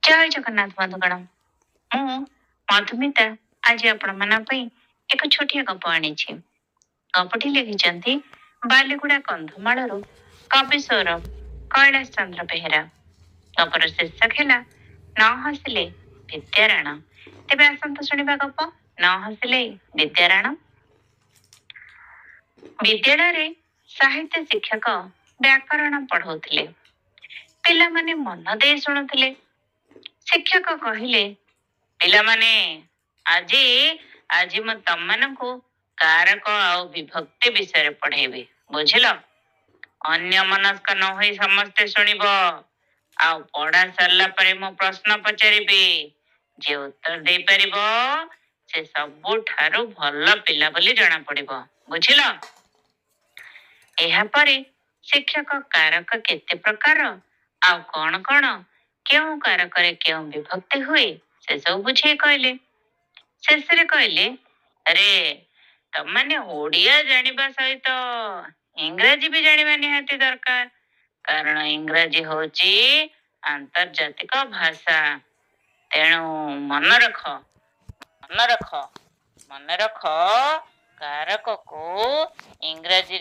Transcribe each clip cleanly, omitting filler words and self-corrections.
जय जगन्नाथ बंधुगण मु मधुमिता आज आपण एक छोटिया गप आनी गपटी लिखिं बालीगुड़ा कंधमाल कवि सौरभ कैलाश चंद्र बेहेरा। गपर शीर्षक है न हसिले विद्याराण। तेरे आसत शुणा गप न हसिले विद्याराण। विद्यालय साहित्य शिक्षक व्याकरण पढ़ाउथिले। पिला माने मन दे शुणुथिले। शिक्षक कहिले पिला माने आजी आजी म तम मानकु कारक आ विभक्ति विषय पढ़ेबी बुझिल। अन्य मनस्क न होई समस्ते सुनिब आ पढ़ा सरला परे मो प्रश्न पचारिबी। जे उत्तर दे परिबो से सबु ठारू भल पिला बोली जणा पड़िबो बुझिल। एहा परे शिक्षक कारक केते प्रकार आ कौन कौन क्यों कारक क्यों विभक्ति हुए से सब बुझे कहले। शेष कहले अरे तमने ओडिया जानिबा सहित इंग्रजी भी जानिबा निहाती दरकार। कारण इंग्रजी होची आंतर्जातिक भाषा। तेणु मन रख कारक को इंग्रजी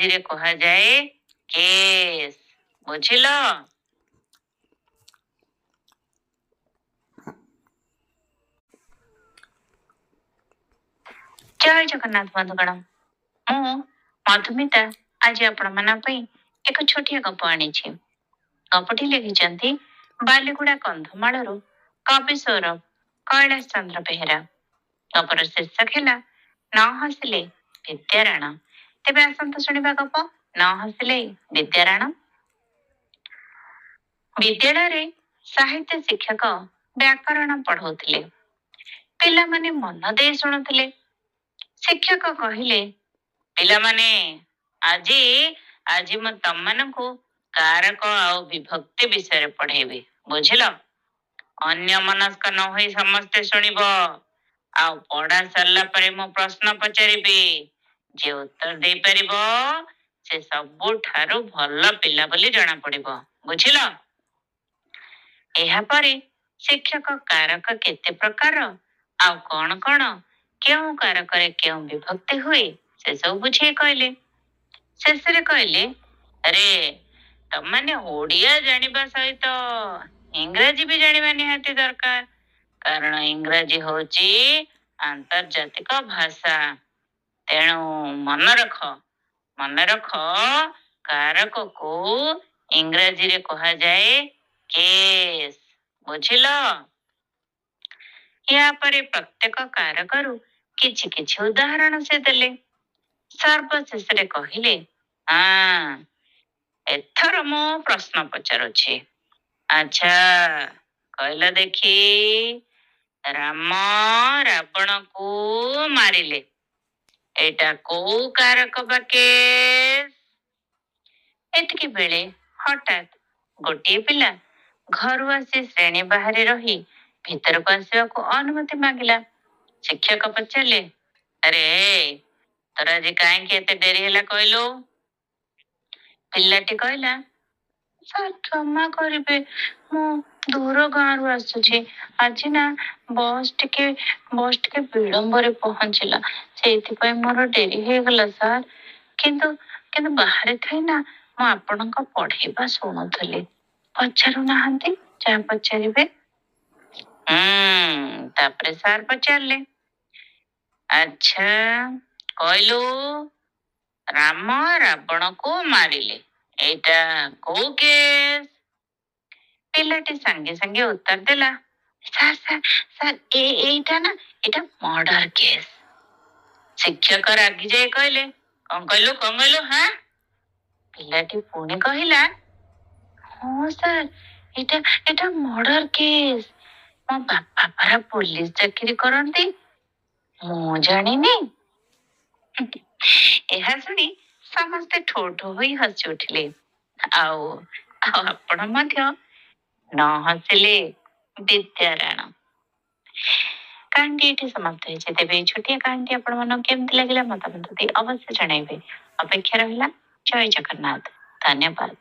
रे कहा जाए केस बुझिल। जय जगन्नाथ बंधुगण मु मधुमिता आज आपण एक छोटिया गप आनी गपटी लिखिं बालीगुड़ा कंधमाल कवि सौरभ कैलाश चंद्र बेहेरा। गपर शीर्षक है न हसिले विद्याराण। तेरे आसत शुणा गप न हसिले विद्याराण। विद्यालय साहित्य शिक्षक व्याकरण पढ़ाउथिले। पिला माने मन दे शुणुथिले। शिक्षक कहिले पिला माने आजी आजी म तम मानकु कारक आ विभक्ति विषय पढ़ेबी बुझिल। अन्य मनस्क न होई समस्ते सुनिब आ पढ़ा सरला परे मो प्रश्न पचारिबी। जे उत्तर दे परिबो से सबु ठारू भल पिला बोली जणा पड़िबो बुझिल। एहा परे शिक्षक कारक केते प्रकार आ कौन कौन क्यों कारक क्यों विभक्ति हुए से सब बुझे कहले। शेष कहले अरे तमने ओडिया जानिबा सहित इंग्रजी भी जानिबा निहाती दरकार। कारण इंग्रजी होची आंतर्जातिक भाषा। तेणु मन रख कारक को इंग्रजी रे कहा जाए केस बुझिल। या परे प्रत्येक कारक किछि किछि उदाहरण से देले। सर्वशेष कहले हाँ एथर मो प्रश्न पचारुछि। अच्छा कहला देखी राम रावण को मारिले एटा को कारक बाके। एतकी बेले हठात गोटे पिला घर आसी श्रेणी बाहर रही भीतर को आसवा को अनुमति मांगिला। शिक्षक पचारे अरे तोर आज कहीं एते डेरी है कहलु। पिलाटी कहला सर क्षमा करिबे मु दूर गाँव रु आसुछि। आज ना बस टिके विलंब रे पहुंचला से मोर डेरी हो गला सर। किंतु किंतु बाहर थई ना मु आपनका पढ़ेबा सुनुथली। पचारू नाहंती जा पचारिबे। तापरे सर पचारले अच्छा कहलु राम रावण को मारिले एटा को केस। पिलाटी संगे संगे उत्तर देला सर सर सर एटा ना एटा मर्डर केस। शिक्षक रागी जाए कहले कौन कहलु हाँ। पिलाटी पुणी कहला हाँ सर एटा एटा मर्डर केस। मो बापा परा पुलिस चाकरी करंती मु जानिनी। एहा सुनी समस्ते ठो ठो होई हसी उठिले। आओ आपण मध्य न हसिले विद्याराण। कहानी ये समाप्त होइछे। तेबे छोटिया कहानी आपण मन केमति लागिला मत अवश्य जणाइबे। अपेक्षा रहिला। जय जगन्नाथ। धन्यवाद।